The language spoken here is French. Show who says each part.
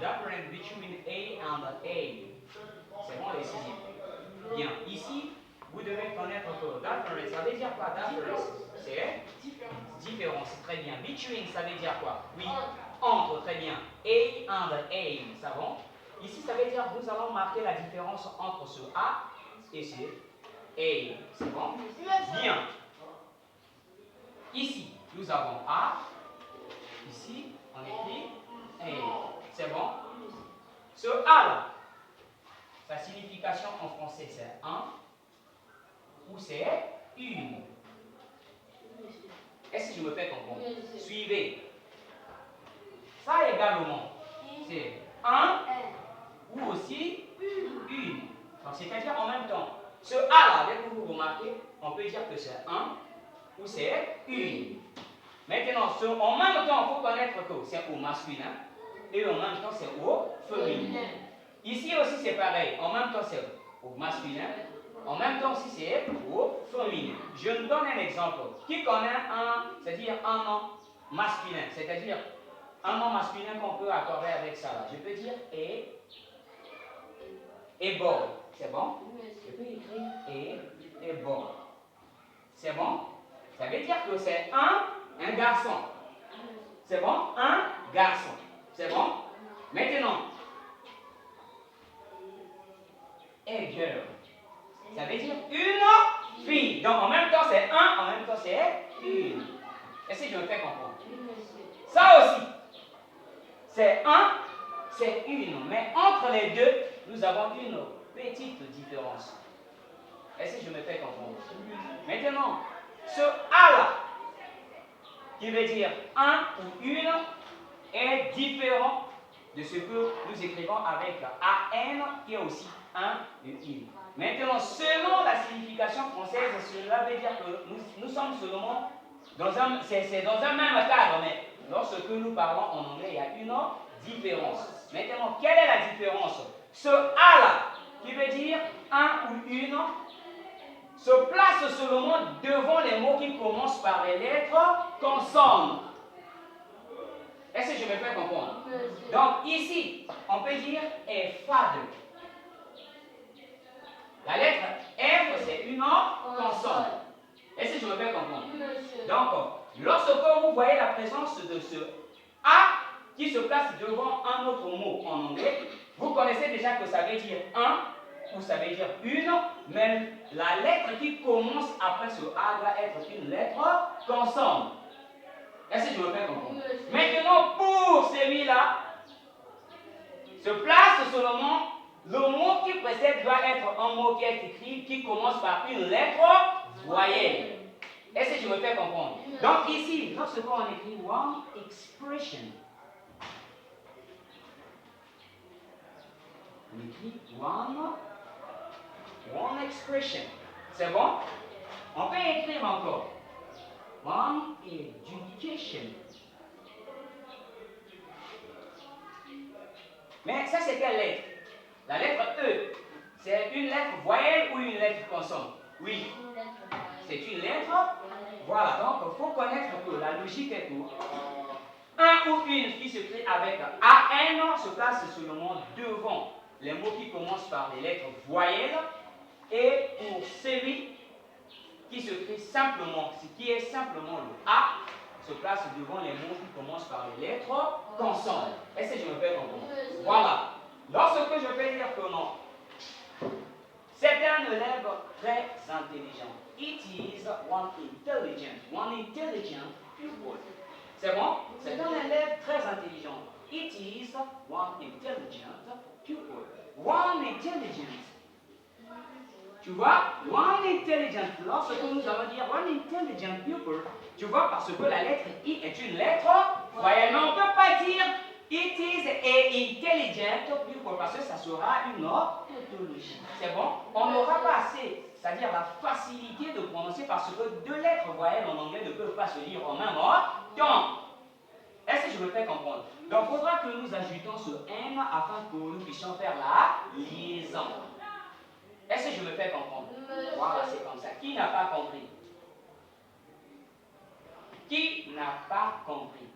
Speaker 1: difference between A and A. C'est bon les sixièmes. Bien, ici, vous devez connaître que difference, ça veut dire quoi difference? C'est différence, très bien. Between, ça veut dire quoi? Oui, entre, très bien. A and A, ça va? Ici, ça veut dire que nous allons marquer la différence entre ce A et ce A. C'est bon? Bien. Ici, nous avons A. Ici, on écrit A. C'est bon? Ce A là, sa signification en français c'est un ou c'est une. Est-ce que je me fais comprendre? Suivez. Ça également, c'est un ou aussi une. Donc c'est-à-dire en même temps. Ce A là, dès que vous remarquez, on peut dire que c'est un ou c'est une. Maintenant, en même temps, il faut connaître que c'est au masculin et en même temps c'est au féminin. Ici aussi c'est pareil, en même temps c'est au masculin, en même temps aussi c'est au féminin. Je vous donne un exemple. Qui connaît c'est-à-dire un nom masculin, c'est-à-dire un nom masculin qu'on peut accorder avec ça là. Je peux dire et bon. C'est bon? Je peux écrire et bon. C'est bon? Ça veut dire que c'est un garçon. C'est bon? Un garçon. C'est bon? Maintenant, a girl. Ça veut dire une fille. Donc en même temps c'est un, en même temps c'est une. Est-ce que je me fais comprendre? Ça aussi, c'est un, c'est une. Mais entre les deux, nous avons une petite différence. Est-ce que je me fais comprendre? Maintenant, ce A là, qui veut dire un ou une, est différent de ce que nous écrivons avec AN, qui est aussi un et une. Maintenant, selon la signification française, cela veut dire que nous sommes seulement c'est dans un même cadre, mais lorsque nous parlons en anglais, il y a une différence. Maintenant, quelle est la différence? Ce A là, qui veut dire un ou une, se place seulement devant les mots qui commencent par les lettres consonnes. Est-ce que je me fais comprendre? Donc ici, on peut dire father. La lettre F, c'est une consonne. Est-ce que je me fais comprendre? Donc, lorsque vous voyez la présence de ce A qui se place devant un autre mot en anglais, vous connaissez déjà que ça veut dire un ou ça veut dire une, mais la lettre qui commence après ce A doit être une lettre consonne. Est-ce que je me fais comprendre? Maintenant, pour celui-là, se place seulement le mot qui précède doit être un mot qui est écrit, qui commence par une lettre voyelle. Est-ce que je me fais comprendre? Donc ici, lorsqu'on écrit one expression, on écrit one expression. C'est bon? On peut écrire encore one education. Mais ça, c'est quelle lettre? La lettre E. C'est une lettre voyelle ou une lettre consonne? Oui. C'est une lettre. Voilà, donc il faut connaître que la logique est que un ou une qui se crée avec AN se place seulement devant les mots qui commencent par les lettres voyelles, et pour celui qui se crée simplement, ce qui est simplement le A, se place devant les mots qui commencent par les lettres consonnes. Est-ce que je me fais comprendre? Voilà. Lorsque je vais dire que non, c'est un élève très intelligent. It is one intelligent pupil. C'est bon? C'est un élève très intelligent. It is one intelligent pupil. One intelligent. Tu vois? One intelligent. Lorsque nous allons dire one intelligent pupil, tu vois, parce que la lettre I est une lettre voyelle. Mais on ne peut pas dire it is a intelligent pupil parce que ça sera une tautologie. C'est bon? On n'aura pas assez, c'est-à-dire la facilité de prononcer parce que deux lettres voyelles en anglais ne peuvent pas se lire en même temps. Est-ce que je me fais comprendre? Donc il faudra que nous ajoutons ce N afin que nous puissions faire la liaison. Est-ce que je me fais comprendre? Voilà, c'est comme ça. Qui n'a pas compris? Qui n'a pas compris?